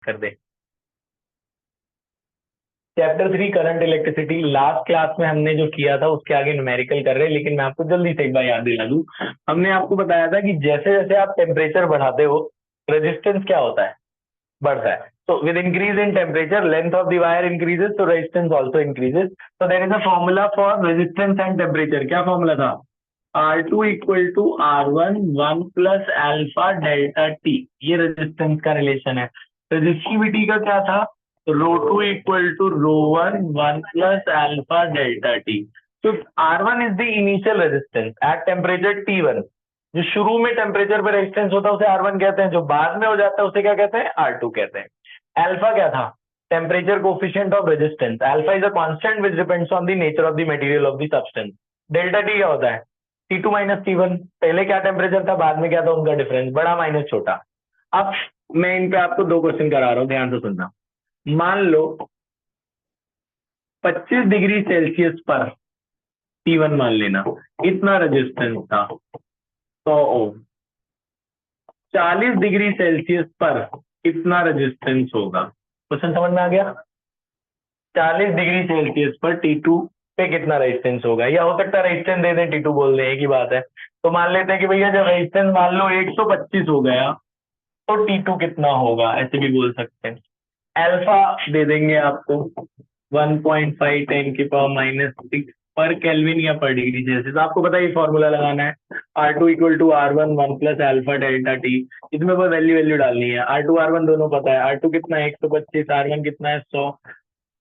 कर दे। Chapter 3 current electricity, last class में हमने जो किया था उसके आगे न्यूमेरिकल कर रहे हैं, लेकिन मैं आपको जल्दी से एक बार याद दिला दूं। हमने आपको बताया था कि जैसे जैसे आप टेम्परेचर बढ़ाते हो रेजिस्टेंस क्या होता है, बढ़ता है। So with increase in temperature, length of the wire increases, so resistance also increases. So there is a formula for resistance and temperature. क्या formula था? R2 equal to R1 1 plus alpha delta T. ये resistance का relation है। resistivity का क्या था? Rho2 equal to Rho1 1 plus alpha delta T. So R1 is the initial resistance at temperature T1. जो शुरू में टेम्परेचर पे रेजिस्टेंस होता है उसे R1 कहते हैं, जो बाद में हो जाता है उसे क्या कहते हैं? R2 कहते हैं। अल्फा क्या था? Temperature coefficient of resistance. Alpha is a constant which depends on the nature of the material of the substance. Delta T क्या होता है? T2 minus T1। पहले क्या टेम्परेचर था, बाद में क्या था, उनका डिफरेंस, बड़ा माइनस छोटा। अब मैं इन पे आपको दो क्वेश्चन करा रहा हूं, ध्यान से सुनना। मान लो 25 डिग्री सेल्सियस पर T1 मान लेना, इतना रेजिस्टेंस था 100 ओम। 40 डिग्री सेल्सियस पर कितना रेजिस्टेंस होगा? क्वेश्चन समझ में आ गया? 40 डिग्री सेल्सियस पर T2 पे कितना रेजिस्टेंस होगा, या हो सकता है रेजिस्टेंस दे दें, T2 बोल दें, एक ही बात है। तो मान लेते हैं कि भैया जब रेजिस्टेंस मान लो 125 हो गया तो T2 कितना होगा, ऐसे भी बोल सकते हैं। अल्फा दे देंगे आपको 1.5 10 की पावर माइनस 6 पर केल्विन या पर डिग्री सेल्सियस। आपको पता है फॉर्मूला लगाना है, R2 equal to R1 1 plus alpha delta T. इसमें कोई वैल्यू डालनी है। R2 R1 दोनों पता है। R2 कितना है 125, R1 कितना है 100।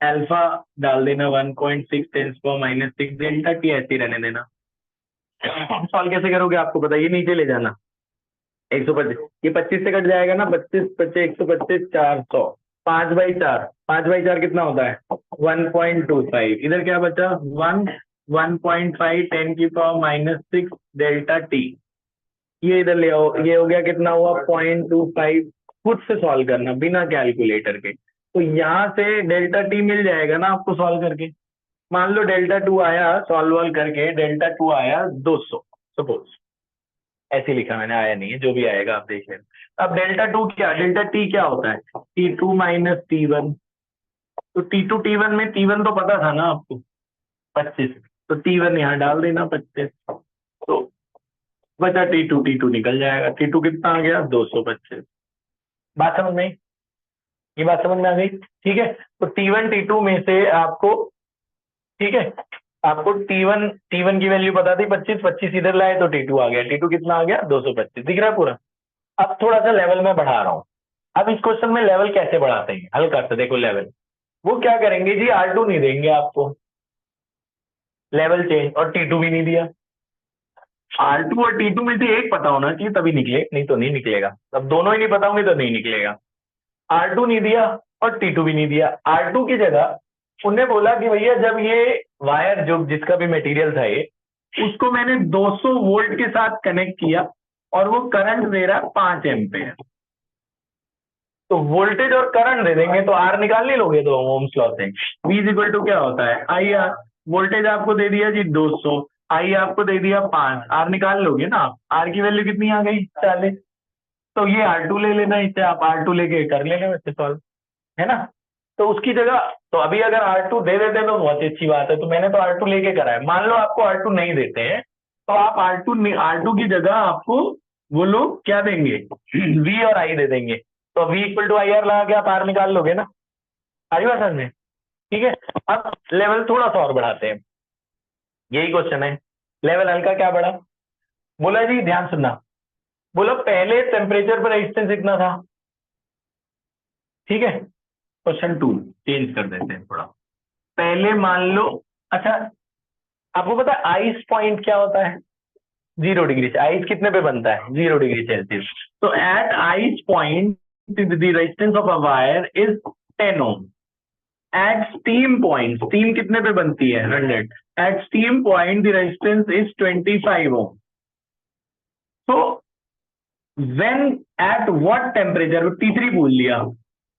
अल्फा डाल देना 1.6 10 पावर माइनस 6, डेल्टा टी ऐसे ही रहने देना। सॉल्व कैसे करोगे आपको पता है, ये नीचे ले जाना 125, ये 25 से कट जाएगा ना, 25 25 125 400, 5/4, 5/4 कितना होता है 1.25। इधर क्या बचा 1.5 10 की पावर माइनस 6 डेल्टा टी। ये इधर ले आओ, ये हो गया कितना हुआ 0.25। खुद से सॉल्व करना बिना कैलकुलेटर के। तो यहाँ से डेल्टा टी मिल जाएगा ना आपको सॉल्व करके। मान लो डेल्टा टू आया सॉल्व करके, डेल्टा टू आया 200 सपोज, ऐसे लिखा मैंने, आया नहीं है, जो भी आएगा आप देख लेना। अब डेल्टा टू क्या, डेल्टा टी क्या होता है T2 माइनस T1। तो T2 T1 में T1 तो पता था ना आपको 25, तो T1 यहाँ डाल देना 25, तो बचा T2, T2 निकल जाएगा। T2 कितना आ गया 225। बात समझ में आई? ये बात समझ में आ गई? ठीक है। तो T1 T2 में से आपको, ठीक है, आपको T1 की वैल्यू पता थी 25, 25 इधर लाए तो T2 आ गया। T2 कितना आ गया 225, दिख रहा है पूरा। अब थोड़ा सा लेवल में बढ़ा रहा हूं। अब इस क्वेश्चन में लेवल कैसे बढ़ाते हैं, हल करते, देखो लेवल वो क्या करेंगे जी, R2 नहीं देंगे आपको, लेवल चेंज, और T2 भी नहीं दिया। R2 और T2 में से एक पता होना चाहिए तभी निकले, नहीं तो नहीं निकलेगा। अब दोनों ही नहीं पता होंगे तो नहीं निकलेगा। R2 नहीं दिया और T2 भी नहीं दिया। R2 की जगह उन्हें बोला कि भैया जब ये वायर जो जिसका भी मटेरियल था ये, उसको मैंने 200 वोल्ट के साथ कनेक्ट किया और वो करंट दे रहा 5 एम्पेयर। तो वोल्टेज और करंट दे देंगे तो आर निकाल नहीं लोगे तो ओम्स लॉ से। V इज इक्वल टू क्या होता है आई आर। वोल्टेज आपको दे दिया जी 200, आई आपको दे दिया 5, आर निकाल लोगे ना आप। आर की वैल्यू कितनी आ गई 40। तो ये R2 ले लेना, इससे आप R2 लेके कर लेना वैसे सॉल्व, है ना। तो उसकी जगह, तो अभी अगर R2 दे देते हैं तो बहुत अच्छी बात है, तो मैंने तो R2 लेके करा है। मान लो आपको R2 नहीं देते हैं तो आप R2 की जगह आपको वो लोग क्या देंगे V और I दे देंगे। तो V equal to I R लगा के आप R निकाल लोगे ना। आ रही बात समझ में? ठीक है। अब लेवल थोड़ा सा और बढ़ाते हैं, यही क्वेश्चन है। लेवल हल्का क्या बढ़ा, बोला जी ध्यान सुनना, बोला पहले टेम्परेचर पर रेजिस्टेंस इतना था, ठीक है। क्वेश्चन 2 चेंज कर देते हैं थोड़ा। पहले मान लो, अच्छा आपको पता है आइस पॉइंट क्या होता है? 0 डिग्री से। आइस कितने पे बनता है 0 डिग्री सेल्सियस। तो at ice point the resistance of a wire is 10 ohm. At steam point, steam कितने पे बनती है 100। At steam point the resistance is 25 ohm. तो व्हेन एट व्हाट टेम्परेचर, तीसरी भूल लिया,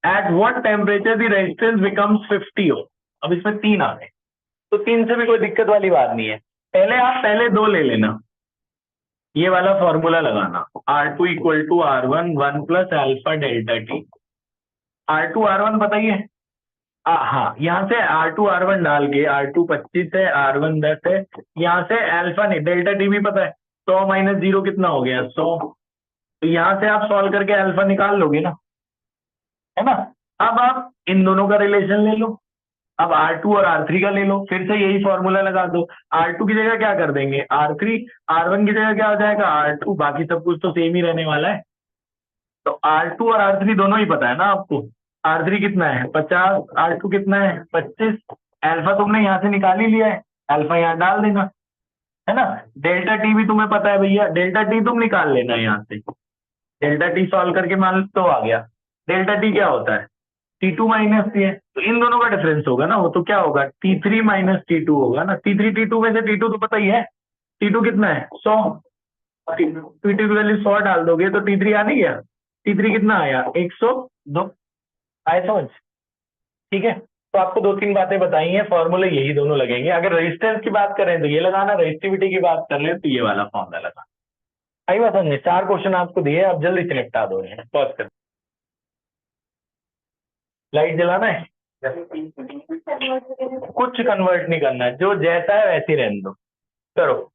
at what temperature the resistance becomes 50 ohm. अब इसमें 3 आ गए, तो 3 से भी कोई दिक्कत वाली बात नहीं है। पहले 2 ले लेना, ये वाला फॉर्मूला लगाना R2 equal to R1 1 plus alpha delta T. R2 R1 पता ही है। हाँ, यहाँ से R2 R1 डाल के R2 25 है, R1 10 है, यहाँ से अल्फा नहीं डेल्टा टी भी पता है। 100 माइनस 0 कितना हो गया 100। तो यहाँ से आप सॉल्व करके अल्फा निकाल लोगे ना, है ना। अब आप इन दोनों का रिलेशन ले लो, अब R2 और R3 का ले लो, फिर से यही फॉर्मूला लगा दो। R2 की जगह क्या कर देंगे R3, R1 की जगह क्या हो जाएगा R2, बाकी सब कुछ तो सेम ही रहने वाला है। तो R2 और R3 दोनों ही पता है ना आपको। R3 कितना है 50, R2 कितना है 25, अल्फा तुमने यहाँ से निकाल ही लिया है, अल्फा यहाँ डाल देना, है ना। डेल्टा टी भी तुम्हें पता है भैया, डेल्टा टी तुम निकाल लेना यहाँ से। डेल्टा टी सॉल्व करके मान तो आ गया। डेल्टा टी क्या होता है T2 माइनस टी है, तो इन दोनों का डिफरेंस होगा ना, वो तो क्या होगा T3 माइनस T2 होगा ना। T3 T2 में से T2 तो पता ही है, T2 कितना है 100, T2 की वैल्यू 100 डाल दोगे तो T3 आ नहीं गया। T3 कितना आया 102 आए समझ। ठीक है, तो आपको दो तीन बातें बताई हैं, फॉर्मूले यही दोनों लगेंगे। अगर रेजिस्टेंस की बात करें तो ये लगाना, रेजिस्टिविटी की बात कर ले तो ये वाला फॉर्मूला लगाना। आई बात समझे, 4 क्वेश्चन आपको दिए, आप जल्दी से निपटा दो। पॉज कर, लाइट जलाना है, कुछ कन्वर्ट नहीं करना है, जो जैसा है वैसे ही रहने दो। करो।